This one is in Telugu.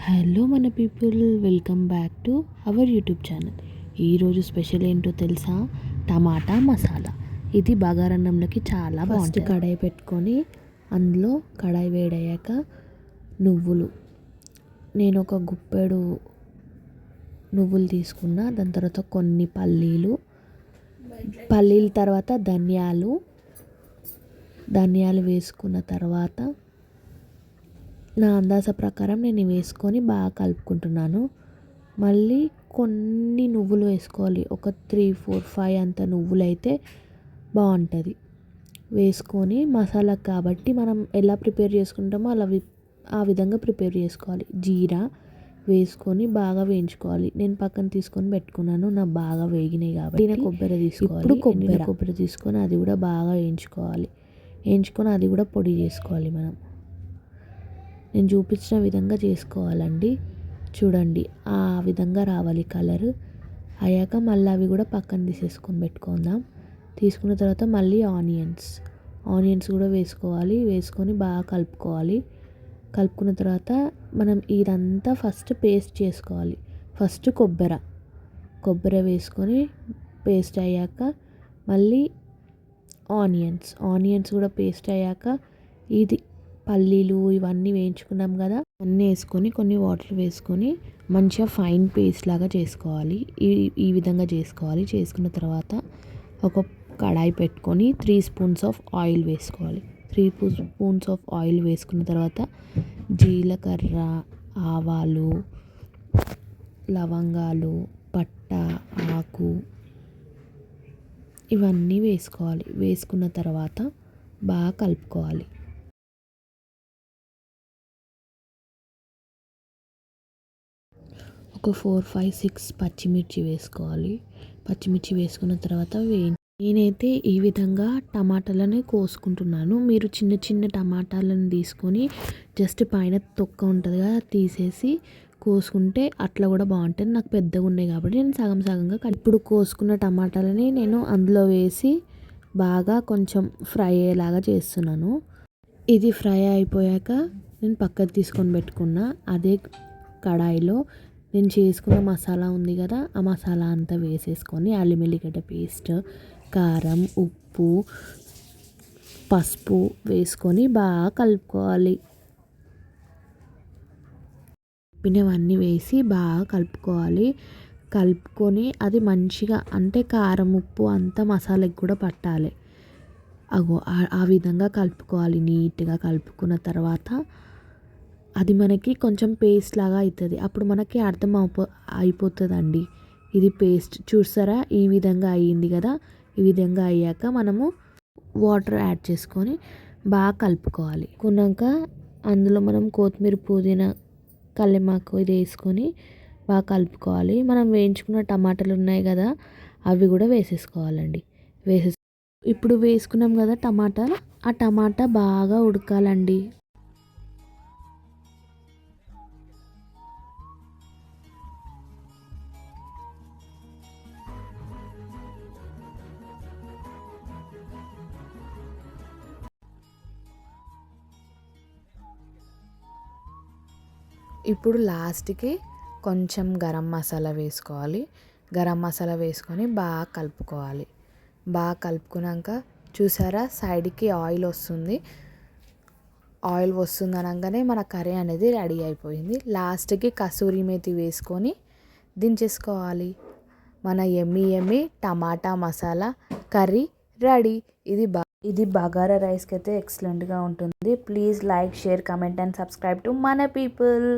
హలో మన people, welcome back to our YouTube channel. ఈరోజు స్పెషల్ ఏంటో తెలుసా? టమాటా మసాలా. ఇది బగారన్నంలోకి చాలా బాగుంటుంది. కడాయి పెట్టుకొని అందులో కడాయి వేడయ్యాక నువ్వులు, నేను ఒక గుప్పెడు నువ్వులు తీసుకున్నా. దాని తర్వాత కొన్ని పల్లీల తర్వాత ధనియాలు వేసుకున్న తర్వాత నా అందాజ ప్రకారం నేను వేసుకొని బాగా కలుపుకుంటున్నాను. మళ్ళీ కొన్ని నువ్వులు వేసుకోవాలి. ఒక 3, 4, 5 అంత నువ్వులు అయితే బాగుంటుంది. వేసుకొని మసాలా కాబట్టి మనం ఎలా ప్రిపేర్ చేసుకుంటామో ఆ విధంగా ప్రిపేర్ చేసుకోవాలి. జీరా వేసుకొని బాగా వేయించుకోవాలి. నేను పక్కన తీసుకొని పెట్టుకున్నాను, నా బాగా వేగినాయి కాబట్టి. కొబ్బరి తీసుకోవాలి. కొబ్బరి తీసుకొని అది కూడా బాగా వేయించుకొని అది కూడా పొడి చేసుకోవాలి. నేను చూపించిన విధంగా చేసుకోవాలండి. చూడండి, ఆ విధంగా రావాలి కలర్. అయ్యాక మళ్ళీ అవి కూడా పక్కన తీసేసుకొని పెట్టుకుందాం. తీసుకున్న తర్వాత మళ్ళీ ఆనియన్స్ కూడా వేసుకోవాలి. వేసుకొని బాగా కలుపుకోవాలి. కలుపుకున్న తర్వాత మనం ఇదంతా ఫస్ట్ పేస్ట్ చేసుకోవాలి. ఫస్ట్ కొబ్బరి వేసుకొని పేస్ట్ అయ్యాక మళ్ళీ ఆనియన్స్ కూడా పేస్ట్ అయ్యాక ఇది పల్లీలు ఇవన్నీ వేయించుకున్నాం కదా, అన్నీ వేసుకొని కొన్ని వాటర్ వేసుకొని మంచిగా ఫైన్ పేస్ట్ లాగా చేసుకోవాలి. ఈ విధంగా చేసుకోవాలి. చేసుకున్న తర్వాత ఒక కడాయి పెట్టుకొని 3 స్పూన్స్ ఆఫ్ ఆయిల్ వేసుకోవాలి. 3 స్పూన్స్ ఆఫ్ ఆయిల్ వేసుకున్న తర్వాత జీలకర్ర, ఆవాలు, లవంగాలు, పట్ట, ఆకు ఇవన్నీ వేసుకోవాలి. వేసుకున్న తర్వాత బాగా కలుపుకోవాలి. ఒక 4, 5, 6 పచ్చిమిర్చి వేసుకోవాలి. పచ్చిమిర్చి వేసుకున్న తర్వాత నేనైతే ఈ విధంగా టమాటాలని కోసుకుంటున్నాను. మీరు చిన్న చిన్న టమాటాలను తీసుకొని జస్ట్ పైన తొక్క ఉంటుంది కదా, తీసేసి కోసుకుంటే అట్లా కూడా బాగుంటుంది. నాకు పెద్దగా ఉన్నాయి కాబట్టి నేను సగం సగంగా ఇప్పుడు కోసుకున్న టమాటాలని నేను అందులో వేసి బాగా కొంచెం ఫ్రై అయ్యేలాగా చేస్తున్నాను. ఇది ఫ్రై అయిపోయాక నేను పక్కకు తీసుకొని పెట్టుకున్న అదే కడాయిలో నేను చేసుకున్న మసాలా ఉంది కదా, ఆ మసాలా అంతా వేసేసుకొని అల్లం వెల్లిగడ్డ పేస్ట్, కారం, ఉప్పు, పసుపు వేసుకొని బాగా కలుపుకోవాలి. పినవన్నీ వేసి బాగా కలుపుకొని అది మంచిగా అంటే కారం, ఉప్పు అంతా మసాలాకి కూడా పట్టాలి. ఆ విధంగా కలుపుకోవాలి. నీట్గా కలుపుకున్న తర్వాత అది మనకి కొంచెం పేస్ట్ లాగా అవుతుంది. అప్పుడు మనకి అయిపోతుందండి ఇది పేస్ట్. చూసారా, ఈ విధంగా అయ్యింది కదా. ఈ విధంగా అయ్యాక మనము వాటర్ యాడ్ చేసుకొని బాగా కలుపుకోవాలి. కొన్నాక అందులో మనం కొత్తిమీర, పుదీనా, కల్లేమాకు ఇది వేసుకొని బాగా కలుపుకోవాలి. మనం వేయించుకున్న టమాటాలు ఉన్నాయి కదా, అవి కూడా వేసేసుకోవాలండి. ఇప్పుడు వేసుకున్నాం కదా ఆ టమాటా బాగా ఉడకాలండి. ఇప్పుడు లాస్ట్కి కొంచెం గరం మసాలా వేసుకోవాలి. గరం మసాలా వేసుకొని బాగా కలుపుకోవాలి. బాగా కలుపుకున్నాక చూసారా, సైడ్కి ఆయిల్ వస్తుంది అనగానే మన కర్రీ అనేది రెడీ అయిపోయింది. లాస్ట్కి కసూరి మేతి వేసుకొని దించేసుకోవాలి. మన యమ్మీ టమాటా మసాలా కర్రీ రెడీ. ఇది బగారా రైస్కి అయితే ఎక్సలెంట్గా ఉంటుంది. Please like, share, comment and subscribe to మన పీపుల్.